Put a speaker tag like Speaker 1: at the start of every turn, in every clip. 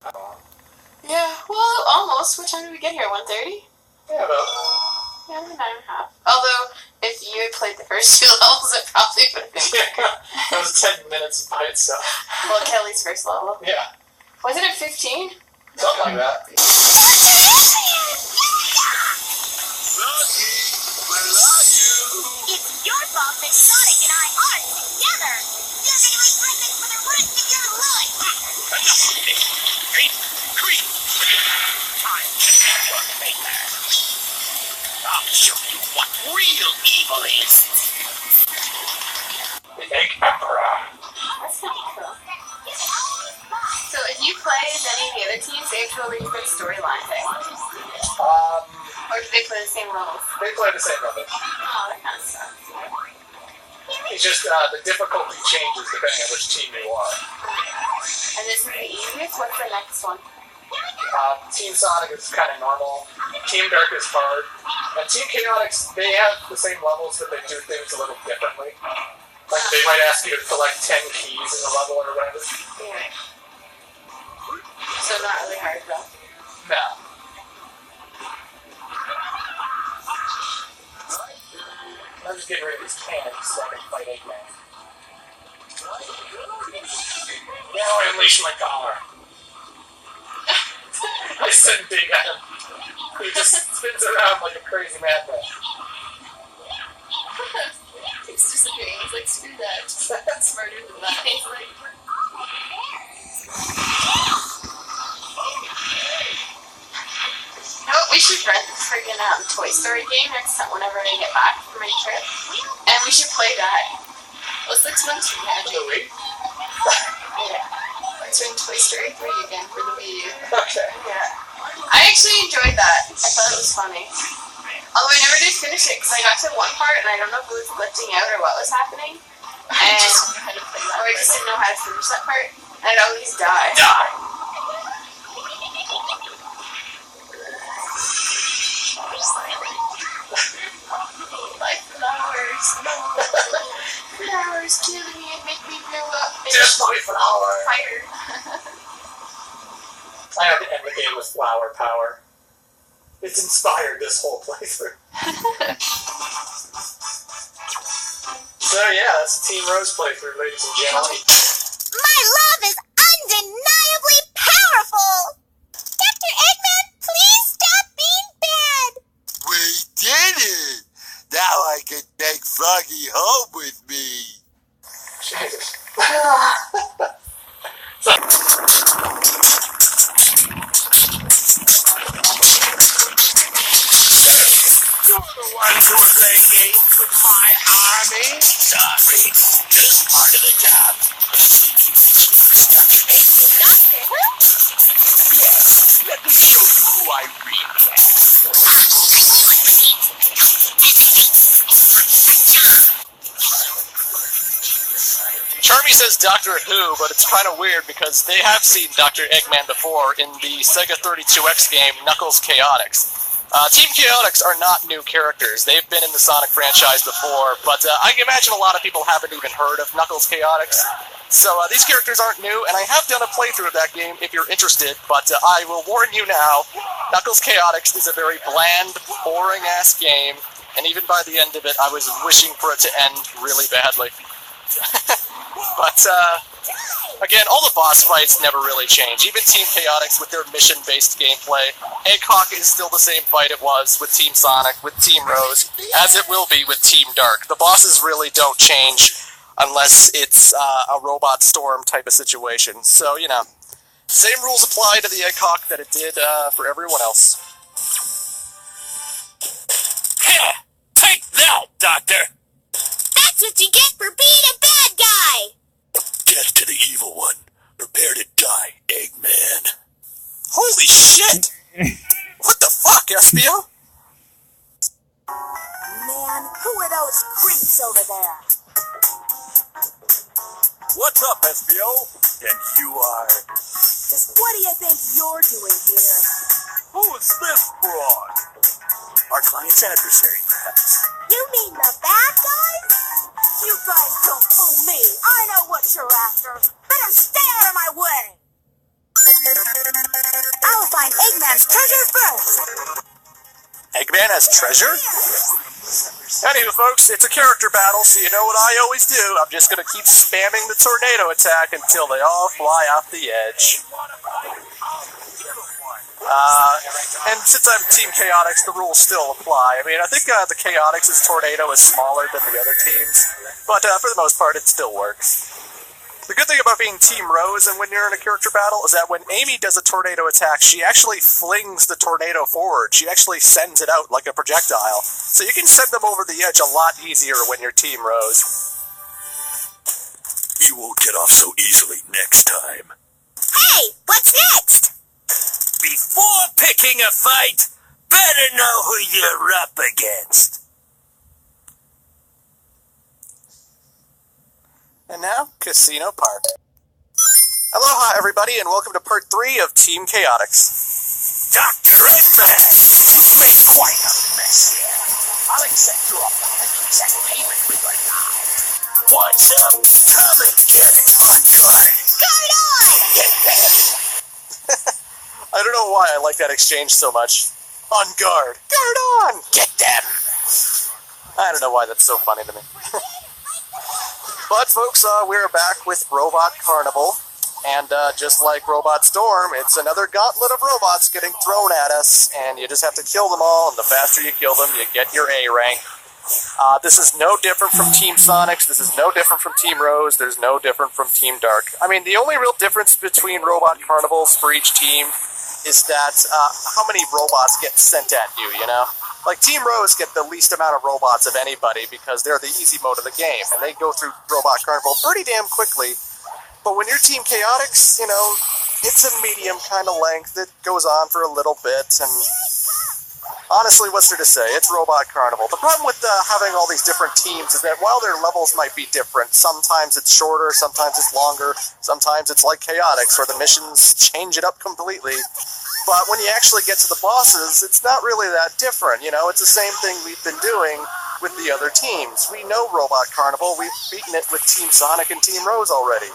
Speaker 1: Yeah, well, almost. What time did we get here? 1:30?
Speaker 2: Yeah, about.
Speaker 1: Yeah, 9:30. Although, if you had played the first 2 levels, it probably would have been quicker.
Speaker 2: That was 10 minutes by itself.
Speaker 1: Well, Kelly's first level.
Speaker 2: Yeah.
Speaker 1: Wasn't it 15?
Speaker 2: Something like that.
Speaker 3: Rocky, where are you?
Speaker 4: It's your fault that Sonic and I aren't together. Doesn't it regret it for the rest of your life?
Speaker 3: Enough of this. Creep. Time to network maker. I'll show you what real evil is.
Speaker 2: The Egg Emperor.
Speaker 1: That's kind of cool. So, if you play as any of the other teams, they have totally different storylines, I think. Or do they play the same levels?
Speaker 2: They play the same level.
Speaker 1: Oh, that kind of sucks.
Speaker 2: It's just the difficulty changes depending on which team you are.
Speaker 1: And this is the easiest? What's the next one?
Speaker 2: Team Sonic is kind of normal. Team Dark is hard. And Team Chaotix, they have the same levels, but they do things a little differently. Like, they might ask you to collect 10 keys in the level or whatever.
Speaker 1: Yeah. So not really hard, though.
Speaker 2: No. I'm just getting rid of these cannons so I can fight Eggman. Now I unleash my power. I send Big at him. He just spins around like a crazy madman.
Speaker 1: He's disappearing. He's like, screw that. That's smarter than that. He's like... Oh, we should rent the friggin' Toy Story game next time whenever I get back from my trip. And we should play that. Well, 6 months from now,
Speaker 2: The Wii?
Speaker 1: yeah. Let's run Toy Story 3 again for the Wii U.
Speaker 2: Okay.
Speaker 1: Yeah. I actually enjoyed that. I thought it was funny. Although I never did finish it because I got to one part and I don't know if it was glitching out or what was happening. And I just didn't know how to finish that part. And I'd always die. Like flowers, no. Flowers kill me and make me blow up.
Speaker 2: Just my flower.
Speaker 1: Fire.
Speaker 2: I have to end the game with flower power. It's inspired this whole playthrough. So yeah, that's the Team Rose playthrough, ladies and gentlemen.
Speaker 4: My love is undeniably powerful! Dr. Eggman, please stop being bad!
Speaker 3: We did it! Now I can take Froggy home with me.
Speaker 2: Jesus.
Speaker 3: You're the ones who are playing games with my army. Sorry, just part of the job. Dr. Eggman.
Speaker 4: Doctor Who?
Speaker 3: Yes, let me show you who I really am.
Speaker 5: Charmy says Doctor Who, but it's kind of weird because they have seen Dr. Eggman before in the Sega 32X game Knuckles Chaotix. Team Chaotix are not new characters. They've been in the Sonic franchise before, but I imagine a lot of people haven't even heard of Knuckles Chaotix. So these characters aren't new, and I have done a playthrough of that game if you're interested, but I will warn you now, Knuckles Chaotix is a very bland, boring-ass game, and even by the end of it, I was wishing for it to end really badly. But, again, all the boss fights never really change. Even Team Chaotix with their mission-based gameplay. Egghawk is still the same fight it was with Team Sonic, with Team Rose, as it will be with Team Dark. The bosses really don't change unless it's a Robot Storm type of situation. So, you know, same rules apply to the Egghawk that it did for everyone else.
Speaker 3: Here, take that, Doctor.
Speaker 4: That's what you get for being a bad guy!
Speaker 3: Death to the evil one. Prepare to die, Eggman.
Speaker 5: Holy shit! What the fuck, Espio?
Speaker 4: Man, who are those creeps over there?
Speaker 3: What's up, Espio? And you are...
Speaker 4: Just what do you think you're doing here?
Speaker 3: Who is this broad? Our client's adversary, perhaps.
Speaker 4: You mean the bad guys? You guys don't fool me. I know what you're after. Better stay out of my way! find Eggman's treasure first.
Speaker 5: Eggman has treasure? Anywho, folks, it's a character battle, so you know what I always do. I'm just going to keep spamming the tornado attack until they all fly off the edge. And since I'm Team Chaotix, the rules still apply. I mean, I think the Chaotix's tornado is smaller than the other teams, but for the most part, it still works. The good thing about being Team Rose and when you're in a character battle is that when Amy does a tornado attack, she actually flings the tornado forward. She actually sends it out like a projectile. So you can send them over the edge a lot easier when you're Team Rose.
Speaker 3: You won't get off so easily next time.
Speaker 4: Hey, what's next?
Speaker 3: Before picking a fight, better know who you're up against.
Speaker 5: And now, Casino Park. Aloha, everybody, and welcome to part 3 of Team Chaotix.
Speaker 3: Dr. Eggman, you've made quite a mess here. I'll accept your apologies and payment for your time. What's up? Come and get it. On guard.
Speaker 4: Guard on!
Speaker 3: Get them.
Speaker 5: I don't know why I like that exchange so much. On guard. Guard on!
Speaker 3: Get them.
Speaker 5: I don't know why that's so funny to me. But, folks, we're back with Robot Carnival, and just like Robot Storm, it's another gauntlet of robots getting thrown at us, and you just have to kill them all, and the faster you kill them, you get your A rank. This is no different from Team Sonics, this is no different from Team Rose, there's no different from Team Dark. I mean, the only real difference between Robot Carnivals for each team is that how many robots get sent at you, you know? Like, Team Rose get the least amount of robots of anybody because they're the easy mode of the game, and they go through Robot Carnival pretty damn quickly. But when you're Team Chaotix, you know, it's a medium kind of length. It goes on for a little bit, and honestly, what's there to say? It's Robot Carnival. The problem with having all these different teams is that while their levels might be different, sometimes it's shorter, sometimes it's longer, sometimes it's like Chaotix, where the missions change it up completely. But when you actually get to the bosses, it's not really that different, you know? It's the same thing we've been doing with the other teams. We know Robot Carnival, we've beaten it with Team Sonic and Team Rose already.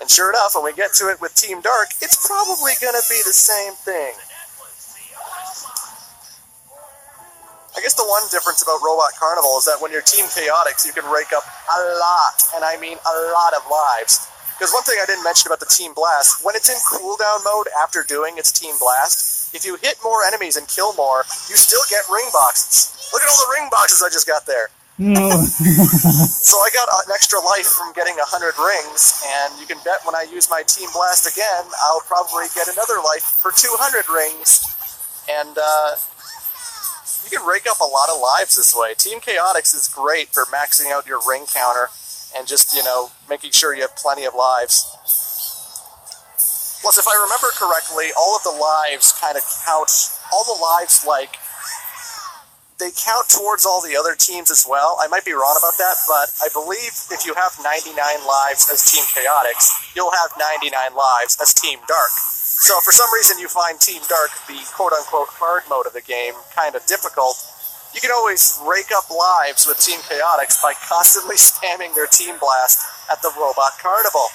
Speaker 5: And sure enough, when we get to it with Team Dark, it's probably gonna be the same thing. I guess the one difference about Robot Carnival is that when you're Team Chaotix, you can rake up a lot, and I mean a lot of lives. Because one thing I didn't mention about the Team Blast, when it's in cooldown mode after doing its Team Blast, if you hit more enemies and kill more, you still get ring boxes. Look at all the ring boxes I just got there. So I got an extra life from getting 100 rings, and you can bet when I use my Team Blast again, I'll probably get another life for 200 rings. And you can rake up a lot of lives this way. Team Chaotix is great for maxing out your ring counter and just, you know, making sure you have plenty of lives. Plus, if I remember correctly, all of the lives kind of count, all the lives, like, they count towards all the other teams as well. I might be wrong about that, but I believe if you have 99 lives as Team Chaotix, you'll have 99 lives as Team Dark. So if for some reason you find Team Dark, the quote-unquote hard mode of the game, kind of difficult, you can always rake up lives with Team Chaotix by constantly spamming their Team Blast at the Robot Carnival.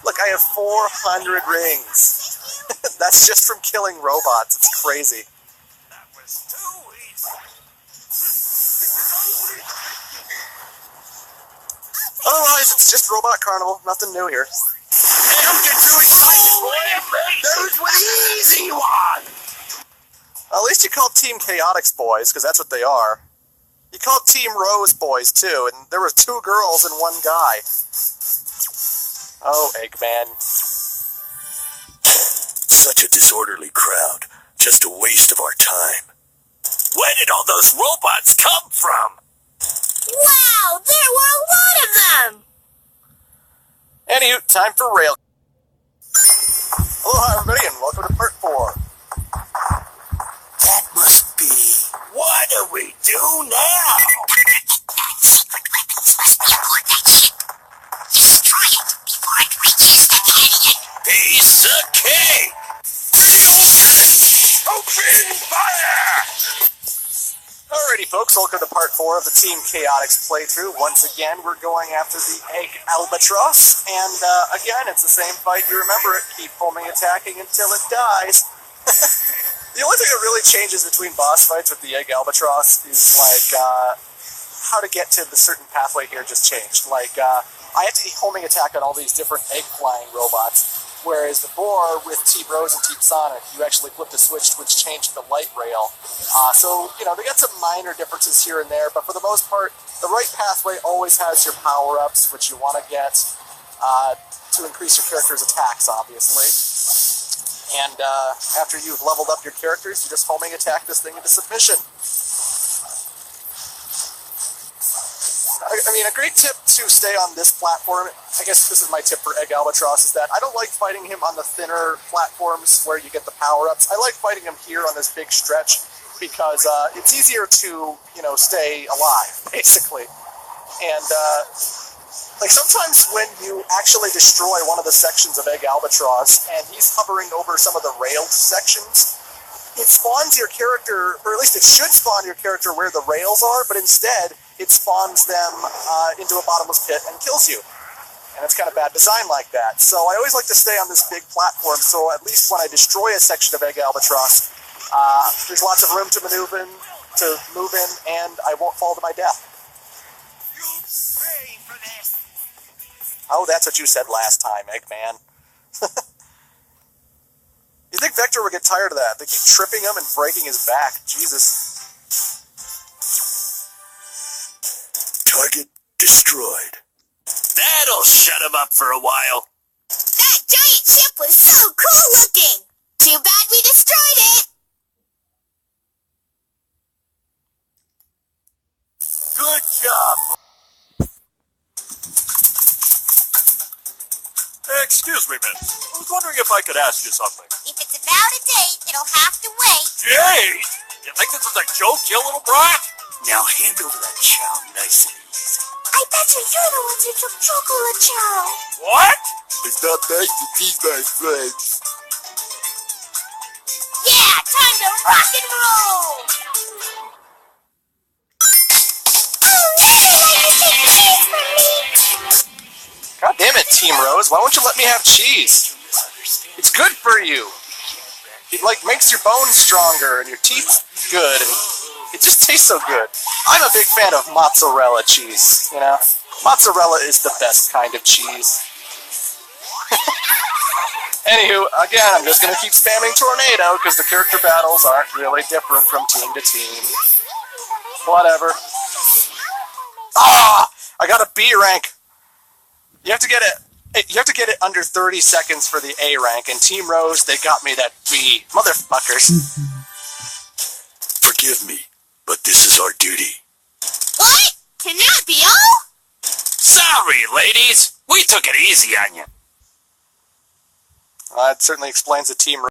Speaker 5: Look, I have 400 rings. That's just from killing robots. It's crazy.
Speaker 3: That was too easy.
Speaker 5: Otherwise, it's just Robot Carnival. Nothing new here.
Speaker 3: Don't get too excited, boy. Those were the easy ones.
Speaker 5: At least you called Team Chaotix boys, because that's what they are. You called Team Rose boys, too, and there were 2 girls and 1 guy. Oh, Eggman.
Speaker 3: Such a disorderly crowd. Just a waste of our time. Where did all those robots come from?
Speaker 4: Wow, there were a lot of them!
Speaker 5: Anywho, time for rail. Aloha, everybody, and welcome to part 4.
Speaker 3: That must be... What do we do now?
Speaker 4: Destroy it before it reaches the canyon.
Speaker 3: Piece of cake! Open fire!
Speaker 5: Alrighty, folks, welcome to part 4 of the Team Chaotix playthrough. Once again, we're going after the Egg Albatross, and again, it's the same fight. You remember it. Keep homing attacking until it dies. The only thing that really changes between boss fights with the Egg Albatross is, like, how to get to the certain pathway here just changed. Like, I have to homing attack on all these different egg-flying robots, whereas before, with Team Rose and Team Sonic, you actually flipped a switch which changed the light rail. So, you know, they got some minor differences here and there, but for the most part, the right pathway always has your power-ups, which you want to get to increase your character's attacks, obviously. And after you've leveled up your characters, you just homing attack this thing into submission. I mean, a great tip to stay on this platform, I guess this is my tip for Egg Albatross, is that I don't like fighting him on the thinner platforms where you get the power-ups. I like fighting him here on this big stretch because it's easier to, you know, stay alive, basically. And, like, sometimes when you actually destroy one of the sections of Egg Albatross and he's hovering over some of the railed sections, it spawns your character, or at least it should spawn your character where the rails are, but instead it spawns them into a bottomless pit and kills you. And it's kind of bad design like that. So I always like to stay on this big platform, so at least when I destroy a section of Egg Albatross, there's lots of room to move in, and I won't fall to my death. Oh, that's what you said last time, Eggman. You think Vector would get tired of that? They keep tripping him and breaking his back. Jesus.
Speaker 3: Target destroyed. That'll shut him up for a while.
Speaker 4: That giant ship was so cool looking. Too bad we destroyed it.
Speaker 3: Good job. Excuse me, miss. I was wondering if I could ask you something.
Speaker 4: If it's about a date, it'll have to wait.
Speaker 3: Date? You think this is a joke, you little brat? Now hand over that chow nice and easy.
Speaker 4: I bet you're the ones who took chocolate chow.
Speaker 3: What? It's not nice to tease my friends.
Speaker 4: Yeah, time to rock and roll. Oh, really? Why you take cheese from me?
Speaker 5: God damn it, Team Rose, why won't you let me have cheese? It's good for you. It, like, makes your bones stronger and your teeth good, and it just tastes so good. I'm a big fan of mozzarella cheese, you know? Mozzarella is the best kind of cheese. Anywho, again, I'm just gonna keep spamming Tornado, because the character battles aren't really different from team to team. Whatever. Ah! I got a B rank! You have to get it under 30 seconds for the A rank, and Team Rose, they got me that B. Motherfuckers.
Speaker 3: Forgive me, but this is our duty.
Speaker 4: What? Can that be all?
Speaker 3: Sorry, ladies. We took it easy on you.
Speaker 5: That certainly explains the Team